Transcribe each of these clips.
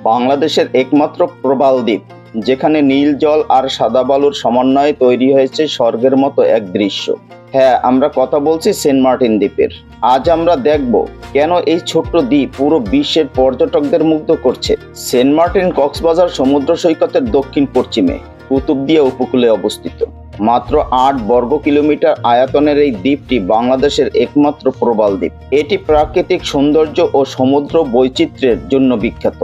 বাংলাদেশের একমাত্র প্রবাল দ্বীপ, যেখানে নীল জল আর সাদা বালুর সমন্বয়ে তৈরি হয়েছে স্বর্গের মতো এক দৃশ্য। হ্যাঁ, আমরা কথা বলছি সেন্ট মার্টিন দ্বীপের। আজ আমরা দেখব কেন এই ছোট্ট দ্বীপ পুরো বিশ্বের পর্যটকদের মুগ্ধ করছে। সেন্ট মার্টিন কক্সবাজার সমুদ্র সৈকতের দক্ষিণ পশ্চিমে কুতুবদিয়া উপকূলে অবস্থিত। মাত্র ৮ বর্গ কিলোমিটার আয়তনের এই দ্বীপটি বাংলাদেশের একমাত্র প্রবাল দ্বীপ। এটি প্রাকৃতিক সৌন্দর্য ও সমুদ্র বৈচিত্র্যের জন্য বিখ্যাত।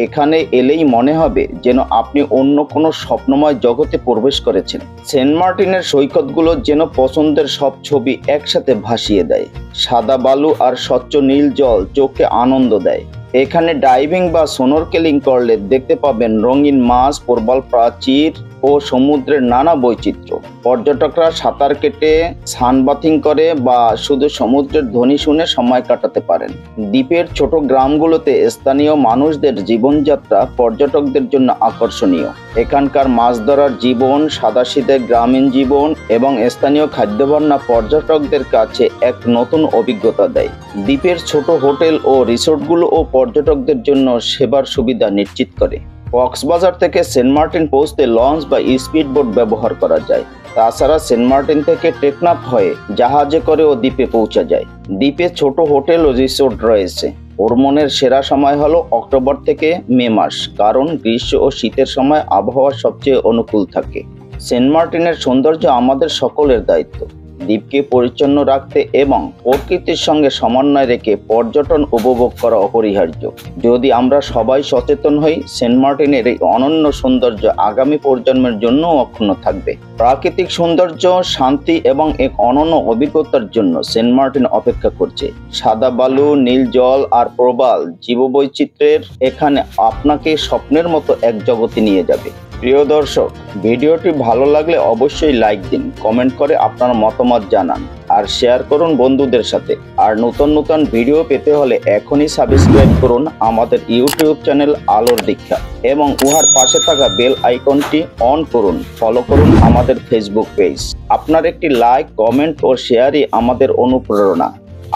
এখানে এলেই মনে হবে যেন আপনি অন্য কোনো স্বপ্নময় জগতে প্রবেশ করেছেন। সেন্ট মার্টিনের সৈকতগুলো যেন পছন্দের সব ছবি একসাথে ভাসিয়ে দেয়। সাদা বালু আর স্বচ্ছ নীল জল চোখে আনন্দ দেয়। এখানে ডাইভিং বা স্নোরকেলিং করলে দেখতে পাবেন রঙিন মাছ, প্রবাল প্রাচীর ও সমুদ্রের নানা বৈচিত্র্য। পর্যটকরা সাঁতার কেটে, সানবাথিং করে বা শুধু সমুদ্রের ধ্বনি শুনে সময় কাটাতে পারেন। দ্বীপের ছোট গ্রামগুলোতে স্থানীয় মানুষদের জীবনযাত্রা পর্যটকদের জন্য আকর্ষণীয়। এখানকার মাছ ধরার জীবন, সাদাসিধে গ্রামীণ জীবন এবং স্থানীয় খাদ্যবর্ণনা পর্যটকদের কাছে এক নতুন অভিজ্ঞতা দেয়। দ্বীপের ছোট হোটেল ও রিসোর্টগুলোও পর্যটকদের জন্য সেবার সুবিধা নিশ্চিত করে। কক্সবাজার থেকে সেন্ট মার্টিন পৌঁছতে লঞ্চ বা স্পিড বোট ব্যবহার করা যায়। তাছাড়া সেন্ট মার্টিন থেকে টেকনাফ হয়ে জাহাজে করেও দ্বীপে পৌঁছা যায়। দ্বীপে ছোট হোটেল ও রিসোর্ট রয়েছে। ভ্রমণের সেরা সময় হলো অক্টোবর থেকে মে মাস, কারণ গ্রীষ্ম ও শীতের সময় আবহাওয়া সবচেয়ে অনুকূল থাকে। সেন্ট মার্টিনের সৌন্দর্য আমাদের সকলের দায়িত্ব। দ্বীপকে পরিচ্ছন্ন রাখতে এবং প্রকৃতির সঙ্গে সমন্বয় রেখে পর্যটন উপভোগ করা অপরিহার্য। যদি আমরা সবাই সচেতন হই, সেন্ট মার্টিনের এই অনন্য সৌন্দর্য আগামী প্রজন্মের জন্য অক্ষুণ্ণ থাকবে। প্রাকৃতিক সৌন্দর্য, শান্তি এবং এক অনন্য অভিজ্ঞতার জন্য সেন্ট মার্টিন অপেক্ষা করছে। সাদা বালু, নীল জল আর প্রবাল জীববৈচিত্র্যের এখানে আপনাকে স্বপ্নের মতো এক জগতে নিয়ে যাবে। প্রিয় দর্শক, ভিডিওটি ভালো লাগলে অবশ্যই লাইক দিন, কমেন্ট করে আপনার মতামত জানান আর শেয়ার করুন বন্ধুদের সাথে। আর নতুন নতুন ভিডিও পেতে হলে এখনই সাবস্ক্রাইব করুন আমাদের ইউটিউব চ্যানেল আলোর দীক্ষা এবং উহার পাশে থাকা বেল আইকনটি অন করুন। ফলো করুন আমাদের ফেসবুক পেজ। আপনার একটি লাইক, কমেন্ট ও শেয়ারই আমাদের অনুপ্রেরণা।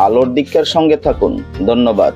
আলোর দীক্ষার সঙ্গে থাকুন। ধন্যবাদ।